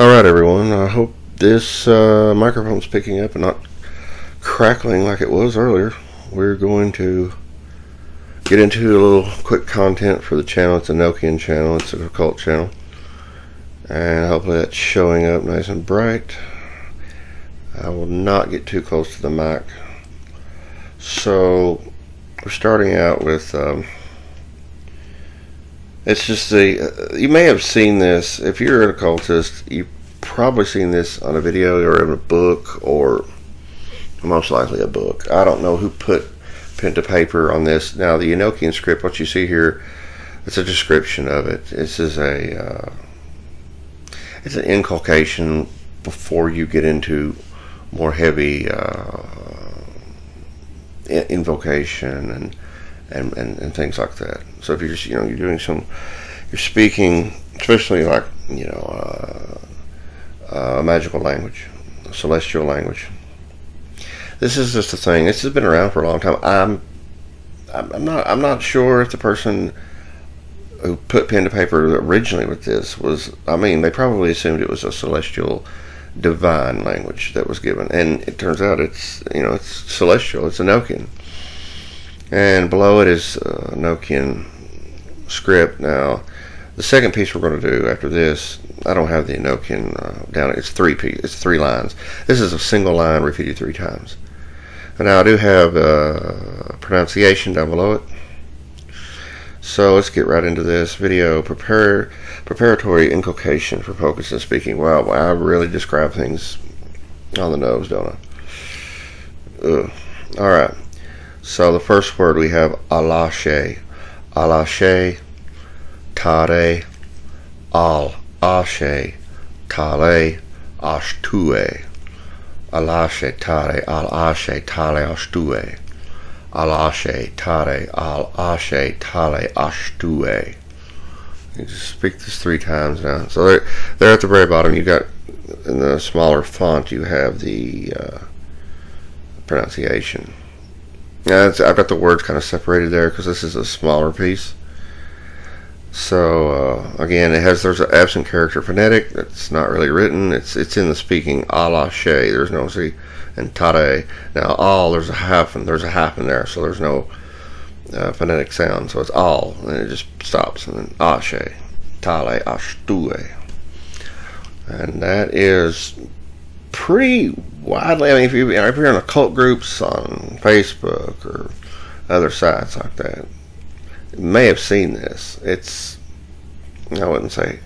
Alright everyone, I hope this microphone's picking up and not crackling like it was earlier. We're going to get into a little quick content for the channel. It's an Enochian channel, it's an occult channel, and hopefully that's showing up nice and bright. I will not get too close to the mic. So we're starting out with it's just you may have seen this. If you're an occultist, you've probably seen this on a video or in a book, or most likely a book. I don't know who put pen to paper on this. Now, the Enochian script, what you see here, it's a description of it. This is it's an inculcation before you get into more heavy invocation and things like that. So if you're just, you're doing you're speaking, especially like a magical language, a celestial language. This is just a thing. This has been around for a long time. I'm not sure if the person who put pen to paper originally with this was. I mean, they probably assumed it was a celestial, divine language that was given, and it turns out it's it's celestial. It's Enochian. And below it is Enochian script. Now, the second piece we're going to do after this, I don't have the Enochian down. It's three lines. This is a single line repeated 3 times. And now I do have pronunciation down below it. So let's get right into this video. Preparatory inculcation for focus and speaking. Wow, I really describe things on the nose, don't I? Ugh. All right. So the first word we have alashe, tare, al, ashe, tale, ashtue, alashe, tare, al, ashe, tale, ashtue, alashe, tare, al, ashe, tale, ashtue. You just speak this 3 times now. So there at the very bottom, you got in the smaller font, you have the pronunciation. Yeah, I've got the words kind of separated there because this is a smaller piece. So again, there's an absent character phonetic that's not really written. It's in the speaking. Alashe, there's no C, and tare. Now all, there's a half in there, so there's no phonetic sound. So it's all, and it just stops, and then ashe, tale, ashtue, and that is pretty widely. I mean, if you're in occult groups on Facebook or other sites like that, you may have seen this. It's, I wouldn't say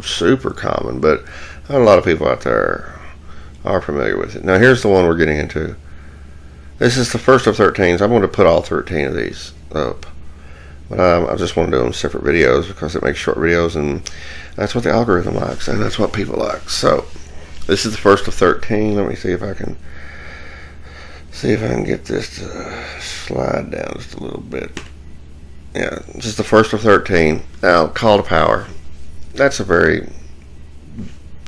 super common, but a lot of people out there are familiar with it. Now, here's the one we're getting into. This is the first of 13, so I'm going to put all 13 of these up. But I just want to do them separate videos because it makes short videos, and that's what the algorithm likes, and that's what people like. So this is the first of 13. Let me see if I can get this to slide down just a little bit. Yeah, this is the first of 13. Now, call to power. That's a very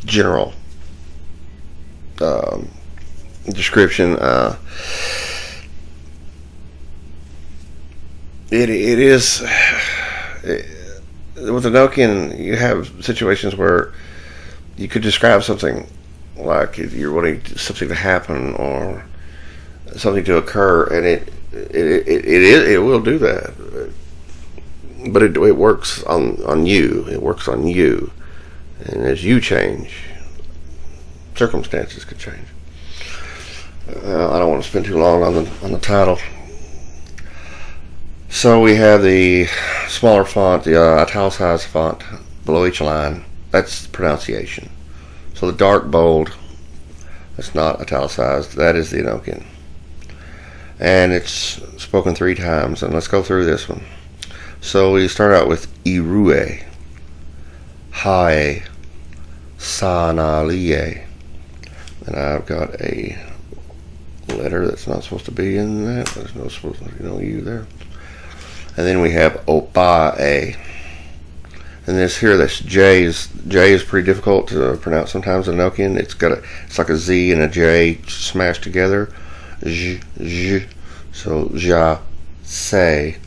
general description. It is with Enochian, you have situations where you could describe something like you're wanting something to happen or something to occur, and it will do that, but it works on you. It works on you, and as you change, circumstances could change. I don't want to spend too long on the title. So we have the smaller font, the italicized font below each line. That's pronunciation. So the dark bold, that's not italicized, that is the Enochian. And it's spoken 3 times, and let's go through this one. So we start out with Irue, Hae, Sanalie. And I've got a letter that's not supposed to be in that. There's no supposed to be no U there. And then we have Opae. And this here, this J is pretty difficult to pronounce sometimes in Enochian. It's like a Z and a J smashed together. J. So ja, say.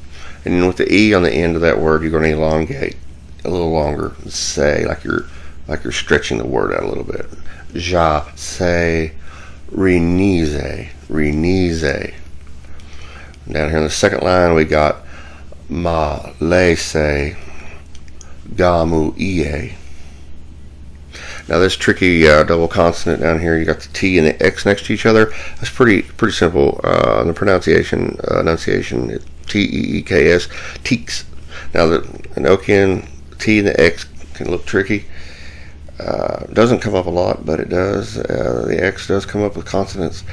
And with the E on the end of that word, you're going to elongate a little longer. Say, like you're like you're stretching the word out a little bit. Ja se renise. Down here in the second line, we got ma le se gamu ie. Now this tricky double consonant down here, you got the T and the X next to each other. That's pretty simple. The enunciation, Teeks, teeks. Now the Enochian T and the X can look tricky. Doesn't come up a lot, but it does. The X does come up with consonants.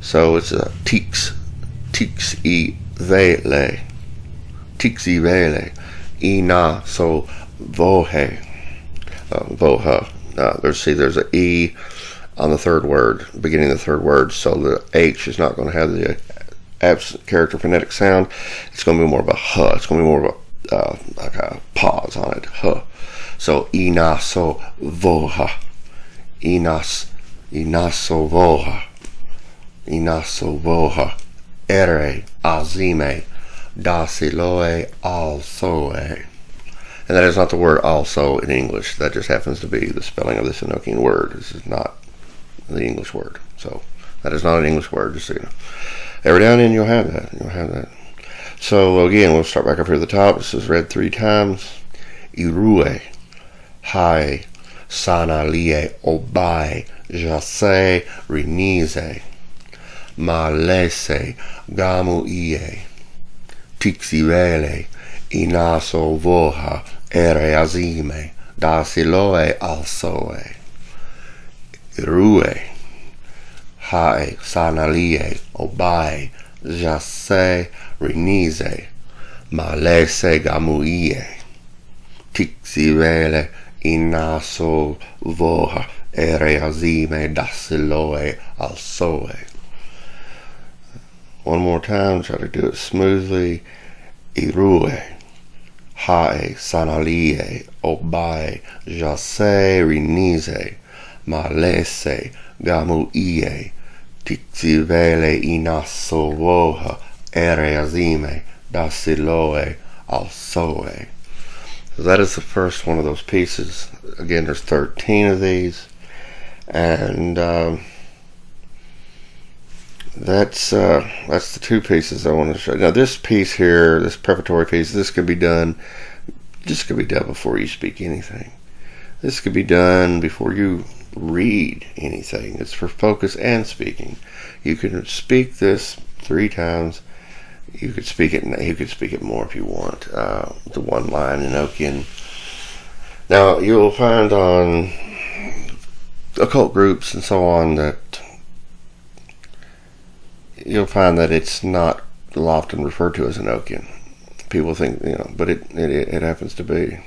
So it's teeks, e vele, ina so vohe, voha. There's an E on the third word, beginning of the third word, so the H is not going to have the absent character phonetic sound. It's going to be more of a H. It's going to be more of a like a pause on it. H. So inaso voha, inaso voha, ere azime, dasiloe alsoe. And that is not the word also in English. That just happens to be the spelling of this Enochian word. This is not the English word. So that is not an English word, just so you know. Every now and then you'll have that. So again, we'll start back up here at the top. This is read 3 times. Irue, hai, sanalie, obai, jase, renise, malese, gamu ie, tixivele, inaso voha, ere azime, dasiloe alsoe. Irue, hai, sanalie, obai, jase, renise, malese, gamuie, tixivele, inaso voha, ere azime, dasiloe alsoe. One more time, try to do it smoothly. Irue, hai, sanalie, obai, jase, renise, malese, gamuie, tixivele, inaso voha, ere azime, dasiloe, alsoe. So that is the first one of those pieces. Again, there's 13 of these, and that's the 2 pieces I want to show. Now this piece here, this preparatory piece, this could be done before you speak anything. This could be done before you read anything. It's for focus and speaking. You can speak this 3 times. You could speak it more if you want. The one line Enochian. Now you'll find on occult groups and so on that you'll find that it's not often referred to as Enochian. People think, but it happens to be.